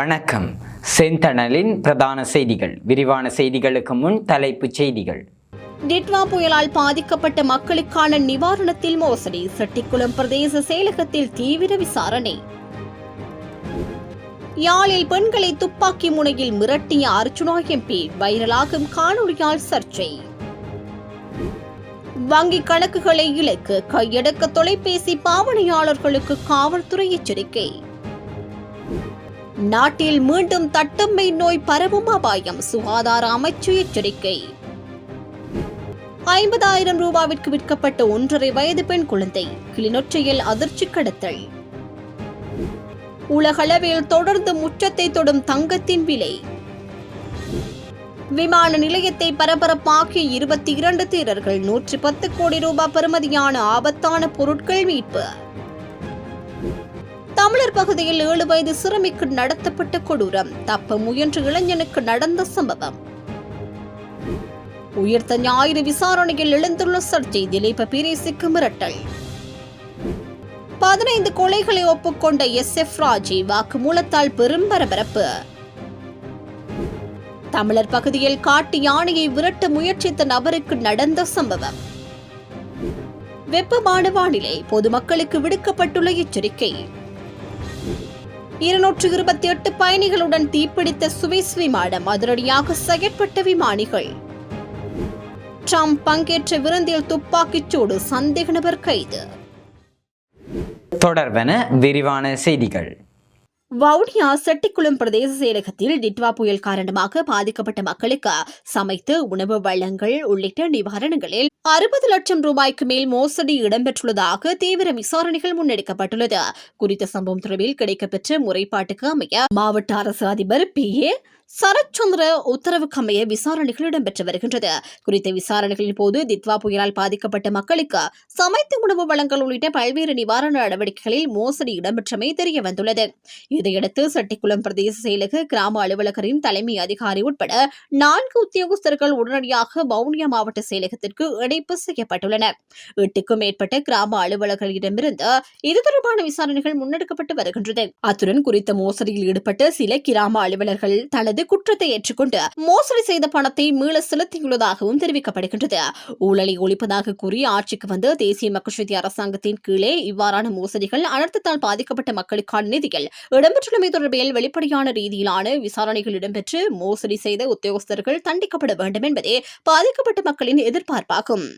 வணக்கம். செந்தணலின் பிரதான செய்திகள். விரிவான செய்திகளுக்கு முன் தலைப்புச் செய்திகள். டிட்வா புயலால் பாதிக்கப்பட்ட மக்களுக்கான நிவாரணத்தில் மோசடி, செட்டிக்குளம் பிரதேச செயலகத்தில் தீவிர விசாரணை. யாழில் பெண்களை துப்பாக்கி முனையில் மிரட்டிய அர்ச்சுனா எம்பி, வைரலாகும் காணொலியால் சர்ச்சை. வங்கி கணக்குகளை இழக்க கையடக்க தொலைபேசி பாவனையாளர்களுக்கு காவல்துறை எச்சரிக்கை. நாட்டில் மீண்டும் தட்டம்மை நோய் பரவும் அபாயம், சுகாதார அமைச்சு எச்சரிக்கை. 50,000 ரூபாவிற்கு விற்கப்பட்ட 1.5 வயது பெண் குழந்தை கிளிநொச்சியில் அதிர்ச்சி கடத்தல். உலகளவில் தொடர்ந்து உச்சத்தை தொடும் தங்கத்தின் விலை. விமான நிலையத்தை பரபரப்பாக்கிய 22 தேரர்கள், 110 கோடி ரூபாய் பெறுமதியான ஆபத்தான பொருட்கள் மீட்பு. தமிழர் பகுதியில் 7 வயது சிறுமிக்கு நடத்தப்பட்ட கொடூரம், தப்ப முயன்ற இளைஞனுக்கு நடந்த சம்பவம். உயிர்த்த ஞாயிறு விசாரணையில் எழுந்துள்ள சர்ச்சை, திலீப பிரேசிக்கு மிரட்டல். 15 கொலைகளை ஒப்புக்கொண்ட SF ராஜி, வாக்குமூலத்தால் பெரும் பரபரப்பு. தமிழர் பகுதியில் காட்டு யானையை விரட்ட முயற்சித்த நபருக்கு நடந்த சம்பவம். வெப்பமான வானிலை, பொதுமக்களுக்கு விடுக்கப்பட்டுள்ள எச்சரிக்கை. 228 பயணிகளுடன் தீப்பிடித்த சுவிஸ் விமானம், அதிரடியாக செயற்பட்ட விமானிகள். ட்ரம்ப் பங்கேற்ற விருந்தில் துப்பாக்கிச் சூடு, சந்தேக நபர் கைது. தொடர்பான விரிவான செய்திகள். வவுனியா செட்டிக்குளம் பிரதேச செயலகத்தில் டிட்வா புயல் காரணமாக பாதிக்கப்பட்ட மக்களுக்கு சமைத்து உணவு வழங்கல் உள்ளிட்ட நிவாரணங்களில் 60 லட்சம் ரூபாய்க்கு மேல் மோசடி இடம்பெற்றுள்ளதாக தீவிர விசாரணைகள் முன்னெடுக்கப்பட்டுள்ளது. குறித்த சம்பவம் தொடர்பில் கிடைக்கப்பெற்ற முறைப்பாட்டுக்கு அமைய மாவட்ட அரசு அதிபர் PA சரத்சந்திர உத்தரவுக்கமைய விசாரணைகள் இடம்பெற்று வருகின்றது. குறித்த விசாரணைகளின் போது டிட்வா புயலால் பாதிக்கப்பட்ட மக்களுக்கு சமைத்து உணவு வழங்கல் உள்ளிட்ட பல்வேறு நிவாரண நடவடிக்கைகளில் மோசடி இடம்பெற்றமை தெரிய வந்துள்ளது. இதையடுத்து செட்டிக்குளம் பிரதேச செயலக கிராம அலுவலகரின் தலைமை அதிகாரி உட்பட 4 உத்தியோகஸ்தர்கள் உடனடியாக வவுனியா மாவட்ட செயலகத்திற்கு இணைப்பு செய்யப்பட்டுள்ளனர். 8க்கும் மேற்பட்ட கிராம அலுவலர்களிடமிருந்து இது தொடர்பான விசாரணைகள் முன்னெடுக்கப்பட்டு வருகின்றது. அத்துடன் குறித்த மோசடியில் ஈடுபட்ட சில கிராம அலுவலர்கள் தனது குற்றத்தை ஏற்றுக்கொண்டு மோசடி செய்த பணத்தை மீள செலுத்தியுள்ளதாகவும் தெரிவிக்கப்படுகின்றது. ஊழலை ஒழிப்பதாக கூறி ஆட்சிக்கு வந்த தேசிய மக்கள் சக்தி அரசாங்கத்தின் கீழே இவ்வாறான மோசடிகள் அனர்த்தத்தால் பாதிக்கப்பட்ட மக்களுக்கான நிதிகள் இடம்பெற்றுள்ளமை தொடர்பில் வெளிப்படையான ரீதியிலான விசாரணைகள் இடம்பெற்று மோசடி செய்த உத்தியோகஸ்தர்கள் தண்டிக்கப்பட வேண்டும் என்பதே பாதிக்கப்பட்ட மக்களின் எதிர்பார்ப்பாகும்.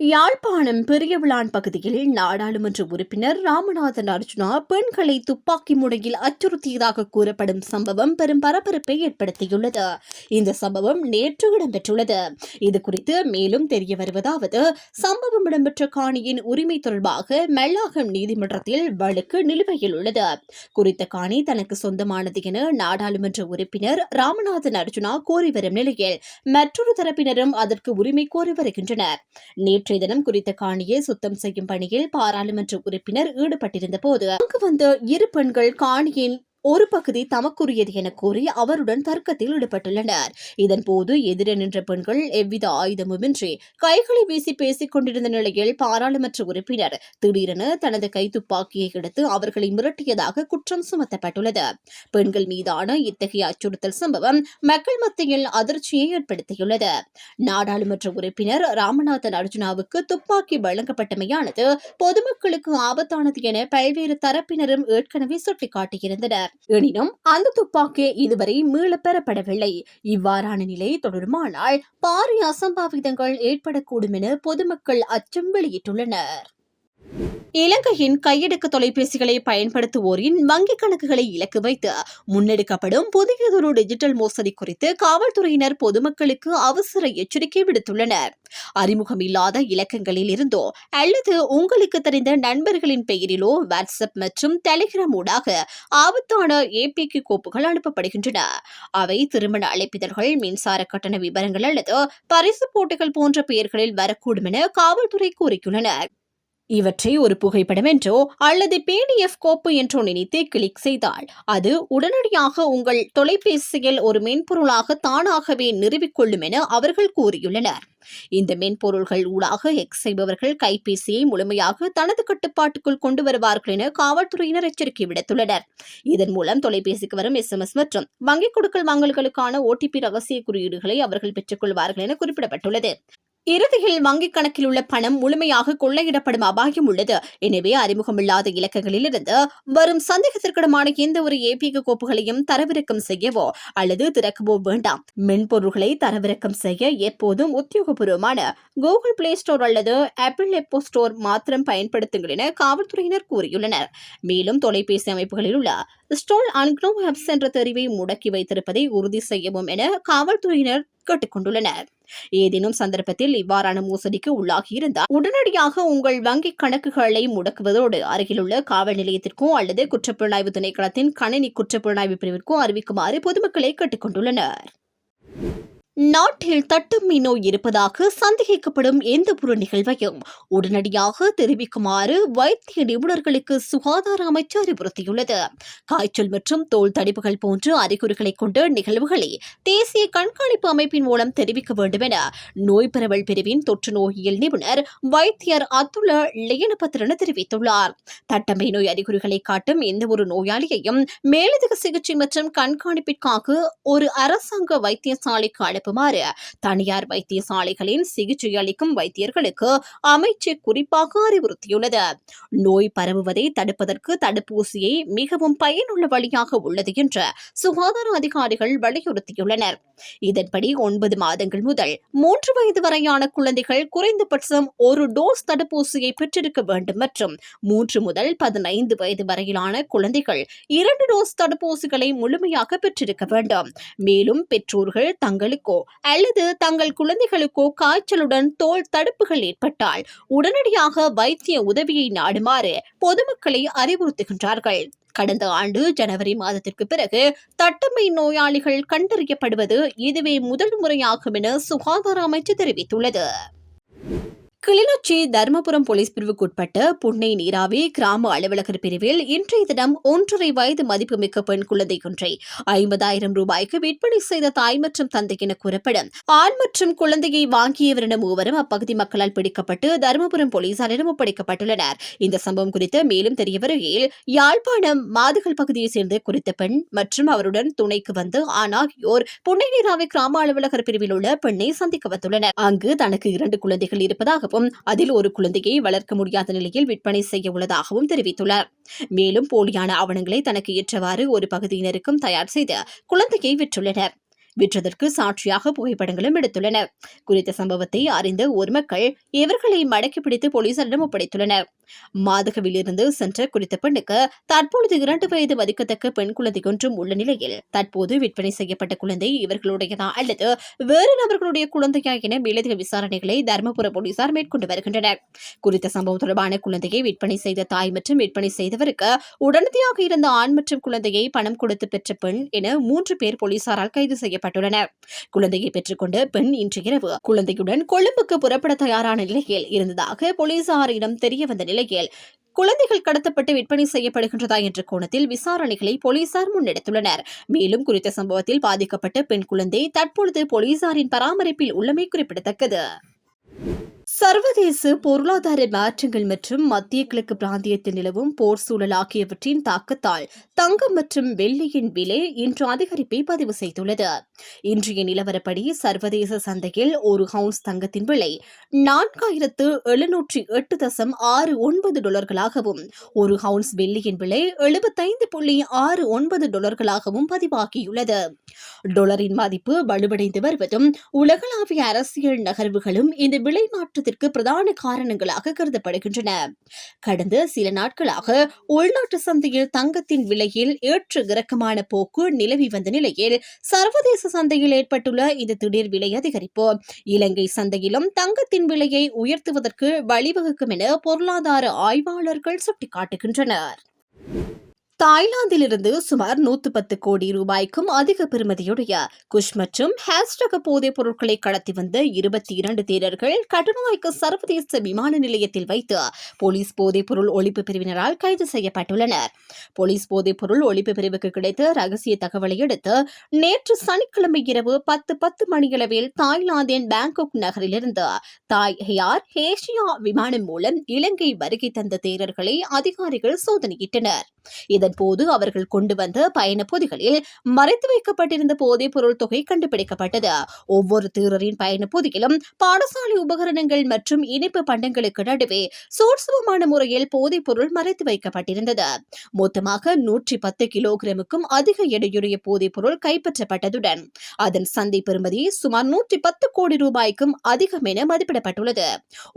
யாழ்ப்பாணம் பெரியவிளான் பகுதியில் நாடாளுமன்ற உறுப்பினர் ராமநாதன் அர்ச்சுனா பெண்களை துப்பாக்கி முனையில் அச்சுறுத்தியதாக கூறப்படும் சம்பவம் பெரும் பரபரப்பை ஏற்படுத்தியுள்ளது. இந்த சம்பவம் நேற்று இடம்பெற்றுள்ளது. இதுகுறித்து மேலும் தெரிய வருவதாவது, சம்பவம் இடம்பெற்ற காணியின் உரிமை தொடர்பாக மெல்லாகம் நீதிமன்றத்தில் வழக்கு நிலுவையில் உள்ளது. குறித்த காணி தனக்கு சொந்தமானது என நாடாளுமன்ற உறுப்பினர் ராமநாதன் அர்ச்சுனா கோரி வரும் நிலையில் மற்றொரு தரப்பினரும் அதற்கு உரிமை கோரி வருகின்றனர். நேற்றைய தினம் குறித்த காணியை சுத்தம் செய்யும் பணியில் பாராளுமன்ற உறுப்பினர் ஈடுபட்டிருந்த போது அங்கு வந்த 2 பெண்கள் காணியின் ஒரு பகுதி தமக்குரியது என கூறி அவருடன் தர்க்கத்தில் ஈடுபட்டுள்ளனர். இதன்போது எதிரே நின்ற பெண்கள் எவ்வித ஆயுதமுமின்றி கைகளை வீசி பேசிக் கொண்டிருந்த நிலையில் பாராளுமன்ற உறுப்பினர் திடீரென தனது கைத்துப்பாக்கியை எடுத்து அவர்களை மிரட்டியதாக குற்றம் சுமத்தப்பட்டுள்ளது. பெண்கள் மீதான இத்தகைய அச்சுறுத்தல் சம்பவம் மக்கள் மத்தியில் அதிர்ச்சியை ஏற்படுத்தியுள்ளது. நாடாளுமன்ற உறுப்பினர் ராமநாதன் அர்ஜுனாவுக்கு துப்பாக்கி வழங்கப்பட்டமையானது பொதுமக்களுக்கு ஆபத்தானது என பல்வேறு தரப்பினரும் ஏற்கனவே சுட்டிக்காட்டியிருந்தனர். எனினும் அந்த துப்பாக்கி இதுவரை மீள பெறப்படவில்லை. இவ்வாறான நிலை தொடருமானால் பாரிய அசம்பாவிதங்கள் ஏற்படக்கூடும் என பொதுமக்கள் அச்சம் வெளியிட்டுள்ளனர். இலங்கையின் கையடக்க தொலைபேசிகளை பயன்படுத்துவோரின் வங்கிக் கணக்குகளை இலக்கு வைத்து முன்னெடுக்கப்படும் புதியதொரு டிஜிட்டல் மோசடி குறித்து காவல்துறையினர் பொதுமக்களுக்கு அவசர எச்சரிக்கை விடுத்துள்ளனர். அறிமுகமில்லாத இலக்கங்களில் இருந்தோ அல்லது உங்களுக்கு தெரிந்த நண்பர்களின் பெயரிலோ வாட்ஸ்அப் மற்றும் டெலிகிராம் ஊடாக ஆபத்தான APK கோப்புகள் அனுப்பப்படுகின்றன. அவை திருமண அழைப்பிதழ்கள், மின்சார கட்டண விவரங்கள் அல்லது பரிசு போட்டிகள் போன்ற பெயர்களில் வரக்கூடும் என காவல்துறை கூறியுள்ளனர். இவற்றை ஒரு புகைப்படம் என்றோ அல்லது PDF கோப்பு என்றோ நினைத்து கிளிக் செய்தால் அது உடனடியாக உங்கள் தொலைபேசியில் ஒரு மென்பொருளாக தானாகவே நிறுவிக்கொள்ளும் என அவர்கள் கூறியுள்ளனர். இந்த மென்பொருள்கள் ஊடாக எக்ஸ் செய்பவர்கள் கைபேசியை முழுமையாக தனது கட்டுப்பாட்டுக்குள் கொண்டு வருவார்கள் என காவல்துறையினர் எச்சரிக்கை விடுத்துள்ளனர். இதன் மூலம் தொலைபேசிக்கு வரும் SMS மற்றும் வங்கிக் கொடுக்கல் வாங்கல்களுக்கான OTP ரகசிய குறியீடுகளை அவர்கள் பெற்றுக் கொள்வார்கள் என குறிப்பிடப்பட்டுள்ளது. இறுதியில் வங்கிக் கணக்கில் உள்ள பணம் முழுமையாக கொள்ளையிடப்படும் அபாயம் உள்ளது. எனவே அறிமுகமில்லாத இலக்கங்களிலிருந்து வரும் சந்தேகத்திற்கிடமான எந்த ஒரு APK கோப்புகளையும் தரவிறக்கம் செய்யவோ அல்லது திறக்கவோ வேண்டாம். மென்பொருள்களை தரவிறக்கம் செய்ய எப்போதும் உத்தியோகபூர்வமான Google Play Store அல்லது Apple App Store மாத்திரம் பயன்படுத்துங்கள் என காவல்துறையினர் கூறியுள்ளனர். மேலும் தொலைபேசி அமைப்புகளில் உள்ள ஸ்டோல் அன்க்னோன் ஆப்ஸ் என்ற தெரிவை முடக்கி வைத்திருப்பதை உறுதி செய்யவும் என காவல்துறையினர் கேட்டுக் கொண்டுள்ளனர். ஏதேனும் சந்தர்ப்பத்தில் இவ்வாறான மோசடிக்கு உள்ளாகியிருந்தால் உடனடியாக உங்கள் வங்கிக் கணக்குகளை முடக்குவதோடு அருகிலுள்ள காவல் நிலையத்திற்கோ அல்லது குற்றப்புலனாய்வு திணைக்களத்தின் கணினி குற்றப்புலனாய்வு பிரிவிற்கோ அறிவிக்குமாறு பொதுமக்களை கேட்டுக் கொண்டுள்ளனர். நாட்டில் தட்டம்மை நோய் இருப்பதாக சந்தேகிக்கப்படும் எந்த ஒரு நிகழ்வையும் உடனடியாக தெரிவிக்குமாறு வைத்திய நிபுணர்களுக்கு சுகாதார அமைச்சு அறிவுறுத்தியுள்ளது. காய்ச்சல் மற்றும் தோல் தடிப்புகள் போன்ற அறிகுறிகளை கொண்ட நிகழ்வுகளை தேசிய கண்காணிப்பு அமைப்பின் மூலம் தெரிவிக்க வேண்டும் என நோய் பரவல் பிரிவின் தொற்று நோயியல் நிபுணர் வைத்தியர் அதுல லியனபத்திரன தெரிவித்துள்ளார். தட்டம்மை நோய் அறிகுறிகளை காட்டும் எந்த ஒரு நோயாளியையும் மேலதிக சிகிச்சை மற்றும் கண்காணிப்பிற்காக ஒரு அரசாங்க வைத்தியசாலைக்கு அனுப்புமாறு தனியார் வைத்தியசாலைகளின் சிகிச்சை அளிக்கும் வைத்தியர்களுக்கு அமைச்சு குறிப்பாக அறிவுறுத்தியுள்ளது. நோய் பரவுவதை தடுப்பதற்கு தடுப்பூசியை மிகவும் பயனுள்ள வழியாக உள்ளது என்று சுகாதார அதிகாரிகள் வலியுறுத்தியுள்ளனர். இதன்படி 9 மாதங்கள் முதல் 3 வயது வரையான குழந்தைகள் குறைந்தபட்சம் ஒரு டோஸ் தடுப்பூசியை பெற்றிருக்க வேண்டும் மற்றும் 3 முதல் 15 வயது வரையிலான குழந்தைகள் 2 டோஸ் தடுப்பூசிகளை முழுமையாக பெற்றிருக்க வேண்டும். மேலும் பெற்றோர்கள் தங்களுக்கோ அல்லது தங்கள் குழந்தைகளுக்கோ காய்ச்சலுடன் தோல் தடுப்புகள் ஏற்பட்டால் உடனடியாக வைத்திய உதவியை நாடுமாறு பொதுமக்களை அறிவுறுத்துகின்றார்கள். கடந்த ஆண்டு ஜனவரி மாதத்திற்கு பிறகு தட்டம்மை நோயாளிகள் கண்டறியப்படுவது இதுவே முதல் முறையாகும் என சுகாதார அமைச்சு தெரிவித்துள்ளது. கிளிநொச்சி தர்மபுரம் போலீஸ் பிரிவுக்குட்பட்ட புன்னை நீராவி கிராம அலுவலகர் பிரிவில் இன்றைய தினம் 1.5 வயது மதிப்புமிக்க பெண் குழந்தை ஒன்றை 50,000 ரூபாய்க்கு விற்பனை செய்த தாய் மற்றும் தந்தை என கூறப்படும் ஆண் மற்றும் குழந்தையை வாங்கியவரின மூவரும் அப்பகுதி மக்களால் பிடிக்கப்பட்டு தர்மபுரம் போலீசாரிடம் ஒப்படைக்கப்பட்டுள்ளனர். இந்த சம்பவம் குறித்து மேலும் தெரிய வருகையில் யாழ்ப்பாணம் மாதுகள் பகுதியைச் சேர்ந்த குறித்த பெண் மற்றும் அவருடன் துணைக்கு வந்து ஆண் ஆகியோர் புன்னை நீராவி கிராம அலுவலகர் பிரிவில் உள்ள பெண்ணை சந்திக்க வந்துள்ளனர். அங்கு தனக்கு 2 குழந்தைகள் இருப்பதாக அதில் ஒரு குழந்தையை வளர்க்க முடியாத நிலையில் விற்பனை செய்ய உள்ளதாகவும் தெரிவித்துள்ளார். மேலும் போலியான ஆவணங்களை தனக்கு ஏற்றவாறு ஒரு பகுதியினருக்கும் தயார் செய்து குழந்தையை விற்றுள்ளனர். விற்றதற்கு சாட்சியாக புகைப்படங்களும் எடுத்துள்ளனர். குறித்த சம்பவத்தை அறிந்த ஒரு மக்கள் இவர்களை மடக்கி பிடித்து போலீசாரிடம் ஒப்படைத்துள்ளனர். மாதகவிலிருந்து சென்ற குறித்த பெண்ணுக்கு தற்பொழுது 2 வயது மதிக்கத்தக்க பெண் குழந்தை ஒன்றும் உள்ள நிலையில் தற்போது விற்பனை செய்யப்பட்ட குழந்தை இவர்களுடையதா அல்லது வேறு நபர்களுடைய குழந்தையா என மேலதிக விசாரணைகளை தர்மபுர போலீசார் மேற்கொண்டு வருகின்றனர். குறித்த சம்பவம் தொடர்பான குழந்தையை விற்பனை செய்த தாய் மற்றும் விற்பனை செய்தவருக்கு உடனடியாக இருந்த ஆண் மற்றும் குழந்தையை பணம் கொடுத்து பெற்ற பெண் என 3 பேர் போலீசாரால் கைது செய்யப்பட்டுள்ளனர். குழந்தையை பெற்றுக்கொண்ட பெண் இன்று இரவு குழந்தையுடன் கொழும்புக்கு புறப்பட தயாரான நிலையில் இருந்ததாக போலீசாரிடம் தெரியவந்த நிலையில் குழந்தைகள் கடத்தப்பட்டு விற்பனை செய்யப்படுகின்றதா என்ற கோணத்தில் விசாரணைகளை போலீசார் முன்னெடுத்துள்ளனர். மேலும் குறித்த சம்பவத்தில் பாதிக்கப்பட்ட பெண் குழந்தை தற்பொழுது போலீசாரின் பராமரிப்பில் உள்ளமை குறிப்பிடத்தக்கது. சர்வதேச பொருளாதார மாற்றங்கள் மற்றும் மத்திய கிழக்கு பிராந்தியத்தில் நிலவும் போர் சூழல் ஆகியவற்றின் தாக்கத்தால் தங்கம் மற்றும் வெள்ளியின் விலை இன்று அதிகரிப்பை பதிவு செய்துள்ளது. இன்றைய நிலவரப்படி சர்வதேச சந்தையில் ஒரு ஹவுன்ஸ் தங்கத்தின் விலை $4,808.69 ஒரு ஹவுன்ஸ் வெள்ளியின் விலை $75.69 பதிவாகியுள்ளது. டாலரின் மதிப்பு வலுவடைந்து வருவதும் உலகளாவிய அரசியல் நகர்வுகளும் இந்த விலை மாற்றத்திற்கு பிரதான காரணங்களாக கருதப்படுகின்றன. கடந்த சில நாட்களாக உள்நாட்டு சந்தையில் தங்கத்தின் விலையில் ஏற்ற இறக்கமான போக்கு நிலவி வந்த நிலையில் சர்வதேச சந்தையில் ஏற்பட்டுள்ள இந்த திடீர் விலை அதிகரிப்பு இலங்கை சந்தையிலும் தங்கத்தின் விலையை உயர்த்துவதற்கு வழிவகுக்கும் என பொருளாதார ஆய்வாளர்கள் சுட்டிக்காட்டுகின்றனர். தாய்லாந்திலிருந்து சுமார் 110 கோடி ரூபாய்க்கும் அதிக பெறுமதியுடைய குஷ் மற்றும் ஹேஸ் ரக போதைப் பொருட்களை கடத்தி வந்த 22 தேரர்கள் கட்டுநாயக்க சர்வதேச விமான நிலையத்தில் வைத்து போலீஸ் போதைப் பொருள் ஒழிப்பு பிரிவினரால் கைது செய்யப்பட்டுள்ளனர். போலீஸ் போதைப் பொருள் ஒழிப்பு பிரிவுக்கு கிடைத்த ரகசிய தகவலை அடுத்து நேற்று சனிக்கிழமை இரவு 10:10 மணியளவில் தாய்லாந்தின் பாங்காக் நகரிலிருந்து தாய் ஹியார் ஏசியா விமானம் மூலம் இலங்கை வருகை தந்த தேரர்களை அதிகாரிகள் சோதனையிட்டனர். இதன்போது அவர்கள் கொண்டு வந்த பயண பொதிகளில் மறைத்து வைக்கப்பட்டிருந்த போதைப் பொருள் தொகை கண்டுபிடிக்கப்பட்டது. ஒவ்வொரு தேரரின் பயண பொதியிலும் பாடசாலை உபகரணங்கள் மற்றும் இனிப்பு பண்டங்களுக்கு நடுவே சூட்சுமமான முறையில் போதைப் பொருள் மறைத்து வைக்கப்பட்டிருந்தது. மொத்தமாக 110 கிலோகிராமுக்கும் அதிக எடையுடைய போதைப் பொருள் கைப்பற்றப்பட்டதுடன் அதன் சந்தை பெறுமதி சுமார் 110 கோடி ரூபாய்க்கும் அதிகம் என மதிப்பிடப்பட்டுள்ளது.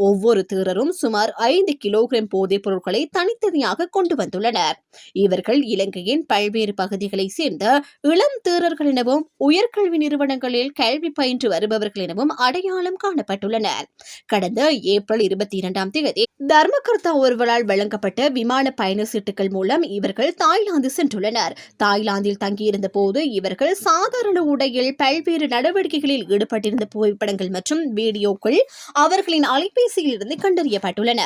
ஒவ்வொரு தேரரும் சுமார் 5 கிலோகிராம் போதைப் பொருட்களை தனித்தனியாக கொண்டு வந்துள்ளனர். இவர்கள் இலங்கையின் பல்வேறு பகுதிகளைச் சேர்ந்த இளம் தேரர்கள் எனவும் உயர்கல்வி நிறுவனங்களில் கல்வி பயின்று வருபவர்கள் எனவும் அடையாளம் காணப்பட்டுள்ளனர். கடந்த ஏப்ரல் 22 தர்மகர்த்தா ஒருவரால் வழங்கப்பட்ட விமான பயண சீட்டுகள் மூலம் இவர்கள் தாய்லாந்து சென்றுள்ளனர். தாய்லாந்தில் தங்கியிருந்த போது இவர்கள் சாதாரண உடையில் பல்வேறு நடவடிக்கைகளில் ஈடுபட்டிருந்த புகைப்படங்கள் மற்றும் வீடியோக்கள் அவர்களின் அலைபேசியில் இருந்து கண்டறியப்பட்டுள்ளன.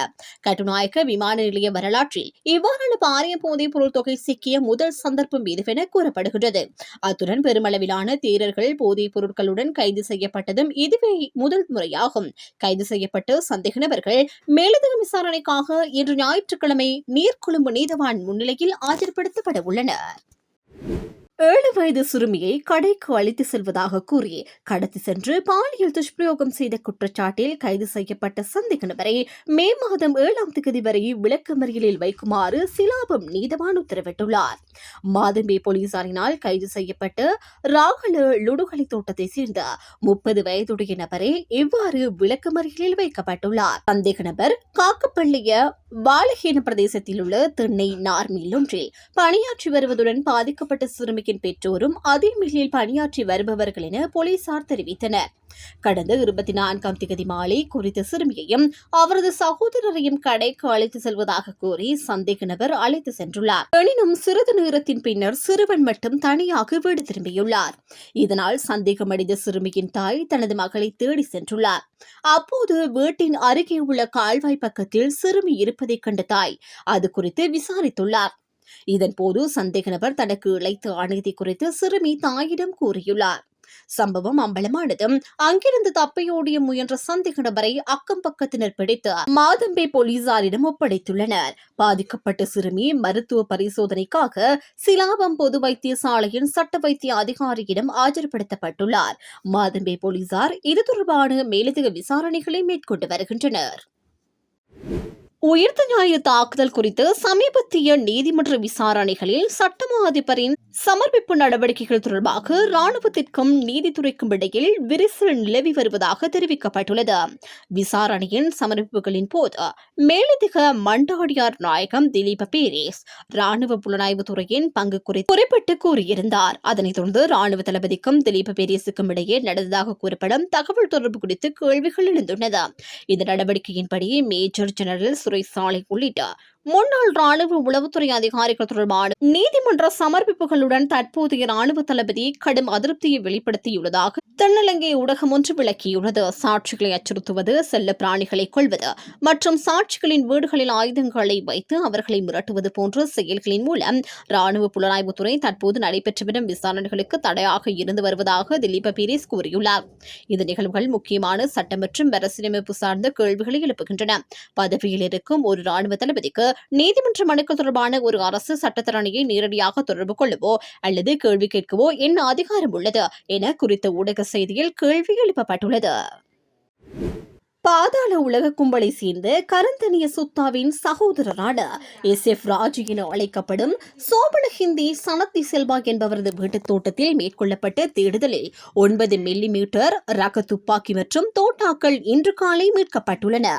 கட்டுநாயக்க விமான நிலைய வரலாற்றில் இவ்வாறான பாரிய போதைப் பொருள் தொகை சிக்கிய முதல் சந்தர்ப்பம் இதுவென கூறப்படுகிறது. அத்துடன் பெருமளவிலான தேரர்கள் போதைப் பொருட்களுடன் கைது செய்யப்பட்டதும் இதுவே முதல் முறையாகும். கைது செய்யப்பட்ட சந்தேக நபர்கள் மேலதிக விசாரணைக்காக இன்று ஞாயிற்றுக்கிழமை நீர்கொழும்பு நீதவான் முன்னிலையில் ஆஜர்படுத்தப்பட உள்ளனர். 7 வயது சிறுமியை கடைக்கு அழைத்து செல்வதாக கூறி கடத்தி சென்று பாலியல் துஷ்பிரயோகம் செய்த குற்றச்சாட்டில் கைது செய்யப்பட்ட சந்தேக நபரை மே மாதம் 7 வரை விளக்கமறியலில் வைக்குமாறு சிலாபம் நீதவான் உத்தரவிட்டுள்ளார். மாதம்பே போலீசாரினால் கைது செய்யப்பட்ட ராகல லுடுகலை தோட்டத்தை சேர்ந்த 30 வயதுடைய நபரே இவ்வாறு விளக்கமறியலில் வைக்கப்பட்டுள்ளார். சந்தேக நபர் காக்கப்பள்ளிய வாலஹேன பிரதேசத்தில் உள்ள திண்ணை நார்மில் ஒன்றில் பணியாற்றி வருவதுடன் பாதிக்கப்பட்ட சிறுமி பெற்றோரும் அதே மில்லில் பணியாற்றி வருபவர்கள் என போலீசார் தெரிவித்தனர். கடந்த 24 மாலை குறித்த சிறுமியையும் அவரது சகோதரரையும் கடைக்கு அழைத்து செல்வதாக கூறி சந்தேக நபர் அழைத்து சென்றுள்ளார். எனினும் சிறிது நேரத்தின் பின்னர் சிறுவன் மட்டும் தனியாக வீடு திரும்பியுள்ளார். இதனால் சந்தேகமடைந்த சிறுமியின் தாய் தனது மகளை தேடி சென்றுள்ளார். அப்போது வீட்டின் அருகே உள்ள கால்வாய் பக்கத்தில் சிறுமி இருப்பதை கண்ட தாய் அது குறித்து விசாரித்துள்ளார். இதன்போது சந்தேக நபர் தனக்கு இழைத்த அநீதி குறித்து சிறுமி தாயிடம் கூறியுள்ளார். சம்பவம் அம்பலமானதும் அங்கிருந்து தப்பியோடிய முயன்ற சந்தேக நபரை அக்கம் பக்கத்தினர் பிடித்து மாதம்பே போலீசாரிடம் ஒப்படைத்துள்ளனர். பாதிக்கப்பட்ட சிறுமி மருத்துவ பரிசோதனைக்காக சிலாபம் பொது வைத்தியசாலையின் சட்ட வைத்திய அதிகாரியிடம் ஆஜர்படுத்தப்பட்டுள்ளார். மாதம்பே போலீசார் இது தொடர்பான மேலதிக விசாரணைகளை மேற்கொண்டு வருகின்றனர். உயிர்த்த ஞாயிறு தாக்குதல் குறித்து சமீபத்திய நீதிமன்ற விசாரணைகளில் சட்டமா அதிபரின் சமர்ப்பிப்பு நடவடிக்கைகள் தொடர்பாக ராணுவத்திற்கும் நீதித்துறைக்கும் இடையில் விரிசல் நிலவி வருவதாக தெரிவிக்கப்பட்டுள்ளது. விசாரணையின் சமர்ப்பிப்புகளின் போது மேலதிக மண்டாடியார் நாயகம் திலீப பீரிஸ் ராணுவ புலனாய்வு துறையின் பங்கு குறித்து குறிப்பிட்டு கூறியிருந்தார். அதனைத் தொடர்ந்து ராணுவ தளபதிக்கும் திலீப பீரிஸுக்கும் இடையே நடந்ததாக கூறப்படும் தகவல் தொடர்பு குறித்து கேள்விகள் எழுந்துள்ளது. இந்த நடவடிக்கையின்படி மேஜர் ஜெனரல் சுரேசாலை உள்ளிட்ட முன்னாள் ராணுவ உளவுத்துறை அதிகாரிகள் தொடர்பான நீதிமன்ற சமர்ப்பிப்புகளுடன் தற்போதைய ராணுவ தளபதி கடும் அதிருப்தியை வெளிப்படுத்தியுள்ளதாக தென்னிலங்கை ஊடகம் ஒன்று விளக்கியுள்ளது. சாட்சிகளை அச்சுறுத்துவது, செல்ல பிராணிகளை கொள்வது மற்றும் சாட்சிகளின் வீடுகளில் ஆயுதங்களை வைத்து அவர்களை மிரட்டுவது போன்ற செயல்களின் மூலம் ராணுவ புலனாய்வுத்துறை தற்போது நடைபெற்று வரும் விசாரணைகளுக்கு தடையாக இருந்து வருவதாக திலீப பீரிஸ் கூறியுள்ளார். இந்த நிகழ்வுகள் முக்கியமான சட்டம் மற்றும் அரசியலமைப்பு சார்ந்த கேள்விகளை எழுப்புகின்றன. பதவியில் இருக்கும் ஒரு ராணுவ தளபதிக்கு நீதிமன்ற மனுக்கள் தொடர்பான ஒரு அரசு சட்டத்தரணியை நேரடியாக தொடர்பு கொள்ளவோ அல்லது கேள்வி கேட்கவோ என்ன அதிகாரம் உள்ளது என குறித்த ஊடக செய்தியில் கேள்வி எழுப்பப்பட்டுள்ளது. பாதாள உலக கும்பலை சேர்ந்த கரந்தனிய சுத்தாவின் சகோதரரான SF ராஜ் என அழைக்கப்படும் சோபன ஹிந்தி சனத்தி செல்வா என்பவரது வீட்டுத் தோட்டத்தில் மேற்கொள்ளப்பட்ட தேடுதலில் 9 மில்லிமீட்டர் ரக துப்பாக்கி மற்றும் தோட்டாக்கள் இன்று காலை மீட்கப்பட்டுள்ளன.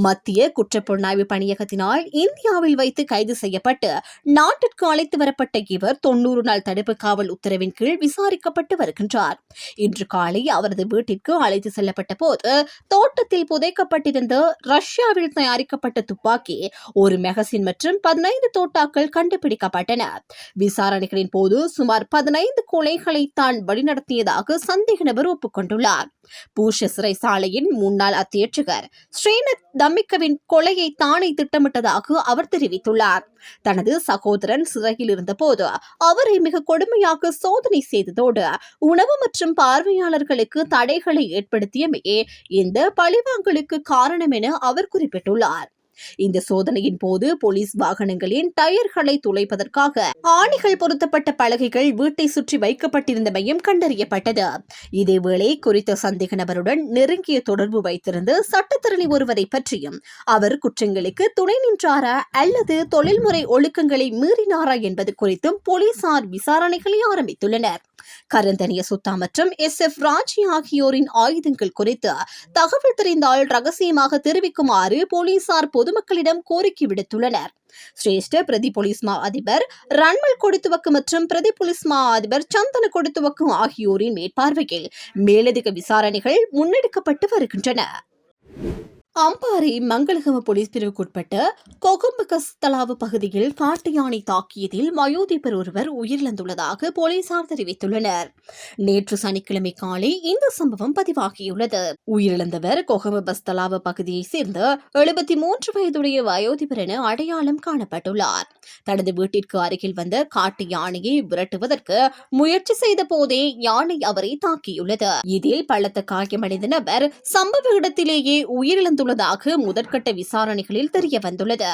மத்திய குற்றப்புலனாய்வு பணியகத்தினால் இந்தியாவில் வைத்து கைது செய்யப்பட்டு நாட்டிற்கு அழைத்து வரப்பட்ட இவர் 90 நாள் தடுப்பு காவல் உத்தரவின் கீழ் விசாரிக்கப்பட்டு வருகின்றார். இன்று காலை அவரது வீட்டிற்கு அழைத்து செல்லப்பட்ட போது தோட்டத்தில் புதைக்கப்பட்டிருந்த ரஷ்யாவில் தயாரிக்கப்பட்ட துப்பாக்கி, ஒரு மெகசின் மற்றும் 15 தோட்டாக்கள் கண்டுபிடிக்கப்பட்டன. விசாரணைகளின் போது சுமார் 15 கொலைகளை தான் வழிநடத்தியதாக சந்தேக நபர் ஒப்புக்கொண்டுள்ளார். பூஷ சிறைசாலையின் முன்னாள் அத்தியட்சகர் ஸ்ரீநாத் தம்மிக்கவின் கொலையை தானே திட்டமிட்டதாக அவர் தெரிவித்துள்ளார். தனது சகோதரன் சிறையில் இருந்தபோது அவரை மிக கொடுமையாக சோதனை செய்ததோடு உணவு மற்றும் பார்வையாளர்களுக்கு தடைகளை ஏற்படுத்தியமையே இந்த பழிவாங்கலுக்கு காரணம் என அவர் குறிப்பிட்டுள்ளார். இந்த சோதனையின் போது போலீஸ் வாகனங்களின் டயர்களை துளைப்பதற்காக ஆணிகள் பொருத்தப்பட்ட பலகைகள் வீட்டை சுற்றி வைக்கப்பட்டிருந்தமையும் கண்டறியப்பட்டது. இதேவேளை குறித்த சந்தேக நபருடன் நெருங்கிய தொடர்பு வைத்திருந்த சட்டத்தரணி ஒருவரை பற்றியும், அவர் குற்றங்களுக்கு துணை நின்றாரா அல்லது தொழில்முறை ஒழுக்கங்களை மீறினாரா என்பது குறித்தும் போலீசார் விசாரணைகளை ஆரம்பித்துள்ளனர். கரந்தனிய சுத்தா மற்றும் SF ராஜி ஆகியோரின் ஆயுதங்கள் குறித்து தகவல் தெரிந்தால் ரகசியமாக தெரிவிக்குமாறு போலீசார் பொதுமக்களிடம் கோரிக்கை விடுத்துள்ளனர். சிரேஷ்ட பிரதி போலீஸ் மா அதிபர் ரன்மல் கொடித்துவக்கு மற்றும் பிரதி போலீஸ் மா அதிபர் சந்தன கொடித்துவக்கு ஆகியோரின் மேற்பார்வையில் மேலதிக விசாரணைகள் முன்னெடுக்கப்பட்டு வருகின்றன. அம்பாறை மங்களகம போலீஸ் பிரிவுக்குட்பட்ட கொகும்பகஸ்தலாவு பகுதியில் காட்டு யானை தாக்கியதில் வயோதிபர் ஒருவர் உயிரிழந்துள்ளதாக போலீசார் தெரிவித்துள்ளனர். நேற்று சனிக்கிழமை காலை இந்த சம்பவம் பதிவாகியுள்ளது. உயிரிழந்தவர் கொகும்பகஸ்தலாவு பகுதியைச் சேர்ந்த 73 வயதுடைய வயோதிபர் என அடையாளம் காணப்பட்டுள்ளார். தனது வீட்டிற்கு அருகில் வந்த காட்டு யானையை விரட்டுவதற்கு முயற்சி செய்த போதே யானை அவரை தாக்கியுள்ளது. இதில் பலத்த காயமடைந்த நபர் சம்பவ இடத்திலேயே உயிரிழந்துள்ளதாக முதற்கட்ட விசாரணைகளில் தெரிய வந்துள்ளது.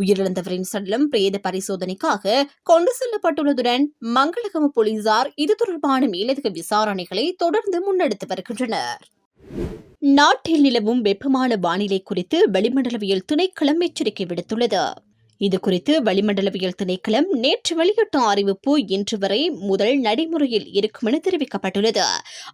உயிரிழந்தவரின் சடலம் பிரேத பரிசோதனைக்காக கொண்டு செல்லப்பட்டுள்ளதுடன் மங்களகம போலீசார் இது தொடர்பான மேலதிக விசாரணைகளை தொடர்ந்து முன்னெடுத்து வருகின்றனர். நாட்டில் நிலவும் வெப்பமான வானிலை குறித்து வளிமண்டலவியல் திணைக்களம் எச்சரிக்கை விடுத்துள்ளது. இதுகுறித்து வளிமண்டலவியல் திணைக்களம் நேற்று வெளியிட்ட அறிவிப்பு இன்று வரை முதல் நடைமுறையில் இருக்கும் என தெரிவிக்கப்பட்டுள்ளது.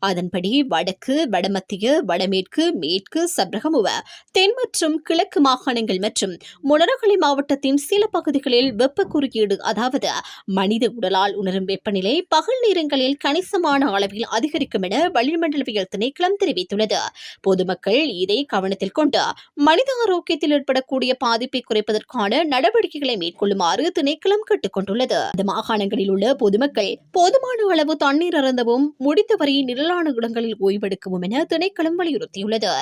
அதன்படி வடக்கு, வடமத்திய, வடமேற்கு, மேற்கு, சப்ரகமுவ, தென் மற்றும் கிழக்கு மாகாணங்கள் மற்றும் மொனரகலை மாவட்டத்தின் சில பகுதிகளில் வெப்ப குறியீடு, அதாவது மனித உடலால் உணரும் வெப்பநிலை பகல் நேரங்களில் கணிசமான அளவில் அதிகரிக்கும் என வளிமண்டலவியல் திணைக்களம் தெரிவித்துள்ளது. பொதுமக்கள் இதை கவனத்தில் கொண்டு மனித ஆரோக்கியத்தில் ஏற்படக்கூடிய பாதிப்பை குறைப்பதற்கான நடவடிக்கைகளை மேற்கொள்ளுமாறு திணைக்களம் கேட்டுக் கொண்டுள்ளது. இந்த மாகாணங்களில் உள்ள பொதுமக்கள் போதுமான அளவு தண்ணீர் அருந்தவும், முடிந்தவரை நிழலான இடங்களில் ஓய்வெடுக்கவும் என திணைக்களம் வலியுறுத்தியுள்ளது.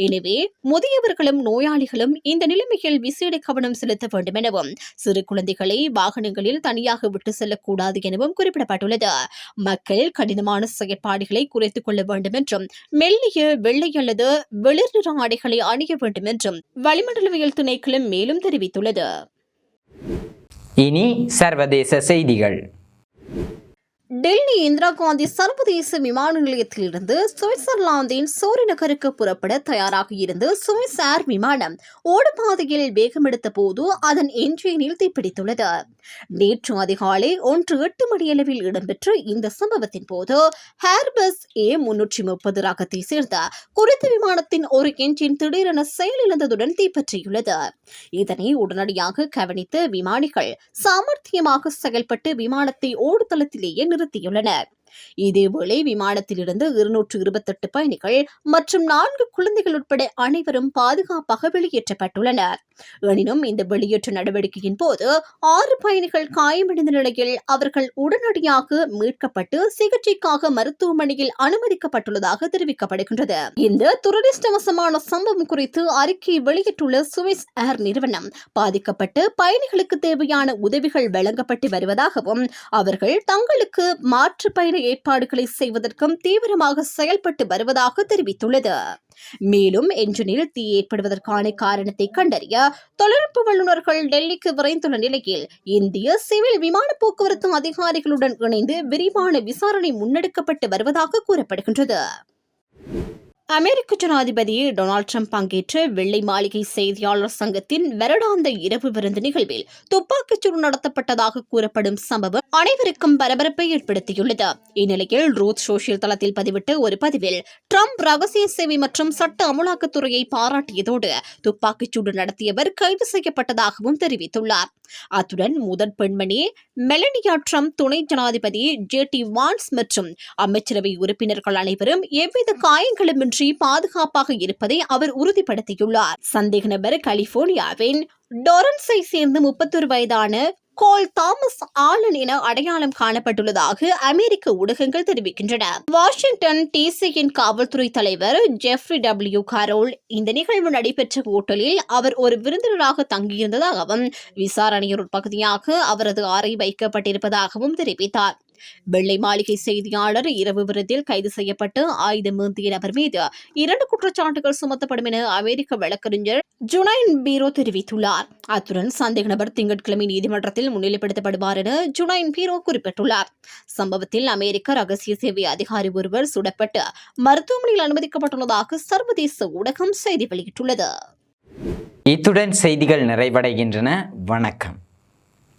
எனவே முதியவர்களும் நோயாளிகளும் இந்த நிலைமையில் விசேட கவனம் செலுத்த வேண்டும் எனவும், சிறு குழந்தைகளை வாகனங்களில் தனியாக விட்டு செல்லக்கூடாது எனவும் குறிப்பிடப்பட்டுள்ளது. மக்கள் கடினமான செயற்பாடுகளை குறைத்துக் கொள்ள வேண்டும் என்றும், மெல்லிய வெள்ளை அல்லது வெளிர் நிற ஆடைகளை அணிய வேண்டும் என்றும் வளிமண்டலவியல் திணைக்களம் மேலும் தெரிவித்துள்ளது. இனி சர்வதேச செய்திகள். டெல்லி இந்திரா காந்தி சர்வதேச விமான நிலையத்திலிருந்து சுவிட்சர்லாந்தின் சோரி நகருக்கு புறப்பட தயாராக இருந்த சுவிஸ் ஏர் விமானம் ஓடுபாதையில் வேகமெடுத்த போது அதன் என்ஜினில் தீப்பிடித்துள்ளது. நேற்று அதிகாலை 1:08 மணியளவில் இடம்பெற்ற இந்த சம்பவத்தின் போது ஹேர்பஸ் A330 ரகத்தை சேர்ந்த குறித்த விமானத்தின் ஒரு என்ஜின் திடீரென செயலிழந்ததுடன் தீப்பற்றியுள்ளது. இதனை உடனடியாக கவனித்த விமானிகள் சாமர்த்தியமாக செயல்பட்டு விமானத்தை ஓடுதளத்திலேயே நிறுத்தியுள்ளனர். இதேவேளை விமானத்திலிருந்து 228 பயணிகள் மற்றும் 4 குழந்தைகள் உட்பட அனைவரும் பாதுகாப்பாக வெளியேற்றப்பட்டுள்ளனர். எனினும் இந்த வெளியேற்ற நடவடிக்கையின் போது 6 பயணிகள் காயமடைந்த நிலையில் அவர்கள் உடனடியாக மீட்கப்பட்டு சிகிச்சைக்காக மருத்துவமனையில் அனுமதிக்கப்பட்டுள்ளதாக தெரிவிக்கப்படுகின்றது. இந்த துரதிர்ஷ்டவசமான சம்பவம் குறித்து அறிக்கை வெளியிட்டுள்ள சுவிஸ் ஏர் நிறுவனம், பாதிக்கப்பட்ட பயணிகளுக்கு தேவையான உதவிகள் வழங்கப்பட்டு வருவதாகவும், அவர்கள் தங்களுக்கு மாற்று பயண ஏற்பாடுகளை செய்வதற்கும் தீவிரமாக செயல்பட்டு வருவதாக தெரிவித்துள்ளது. மேலும் என்ஜினில் தீ ஏற்படுவதற்கான காரணத்தை கண்டறிய தொழில்நுட்ப வல்லுநர்கள் டெல்லிக்கு விரைந்துள்ள நிலையில் இந்திய சிவில் விமான போக்குவரத்து அதிகாரிகளுடன் இணைந்து விரிவான விசாரணை முன்னெடுக்கப்பட்டு வருவதாக கூறப்படுகின்றது. அமெரிக்க ஜனாதிபதி டொனால்ட் ட்ரம்ப் பங்கேற்ற வெள்ளை மாளிகை செய்தியாளர் சங்கத்தின் வருடாந்த இரவு விருந்து நிகழ்வில் துப்பாக்கிச்சூடு நடத்தப்பட்டதாக கூறப்படும் சம்பவம் அனைவருக்கும் பரபரப்பை ஏற்படுத்தியுள்ளது. இந்நிலையில் ரூத் சோசியல் தளத்தில் பதிவிட்ட ஒரு பதிவில் ட்ரம்ப் ரகசிய சேவை மற்றும் சட்ட அமலாக்கத்துறையை பாராட்டியதோடு துப்பாக்கிச்சூடு நடத்தியவர் கைது செய்யப்பட்டதாகவும் தெரிவித்துள்ளார். அத்துடன் முதல் பெண்மணி மெலனியா ட்ரம்ப், துணை ஜனாதிபதி JD வான்ஸ் மற்றும் அமைச்சரவை உறுப்பினர்கள் அனைவரும் எவ்வித காயங்களுமின்றி வெற்றி பாதுகாப்பாக இருப்பதை அவர் உறுதிப்படுத்தியுள்ளார். சந்தேக நபர் கலிபோர்னியாவின் டொரன்ஸை சேர்ந்த 31 வயதான கோல் தாமஸ் ஆலன் என அடையாளம் காணப்பட்டுள்ளதாக அமெரிக்க ஊடகங்கள் தெரிவிக்கின்றன. வாஷிங்டன் டிசியின் காவல்துறை தலைவர் ஜெஃப்ரி டபிள்யூ கரோல் இந்த நிகழ்வு நடைபெற்ற ஓட்டலில் அவர் ஒரு விருந்தினராக தங்கியிருந்ததாகவும் விசாரணையின் ஒரு பகுதியாக அவரது அறை வைக்கப்பட்டிருப்பதாகவும் தெரிவித்தார். வெள்ளை மாளிகை செய்தியாளர் இரவு விருந்தில் கைது செய்யப்பட்டு ஆயுதமேந்திய நபர் மீது 2 குற்றச்சாட்டுகள் சுமத்தப்படும் என அமெரிக்க வழக்கறிஞர் ஜுனைன் பீரோ தெரிவித்துள்ளார். அத்துடன் சந்தேக நபர் திங்கட்கிழமை நீதிமன்றத்தில் முன்னிலைப்படுத்தப்படுவார் என ஜுனைன் பீரோ குறிப்பிட்டுள்ளார். சம்பவத்தில் அமெரிக்க ரகசிய சேவை அதிகாரி ஒருவர் சுடப்பட்டு மருத்துவமனையில் அனுமதிக்கப்பட்டுள்ளதாக சர்வதேச ஊடகம் செய்தி வெளியிட்டுள்ளது. இத்துடன் செய்திகள் நிறைவடைகின்றன. வணக்கம்.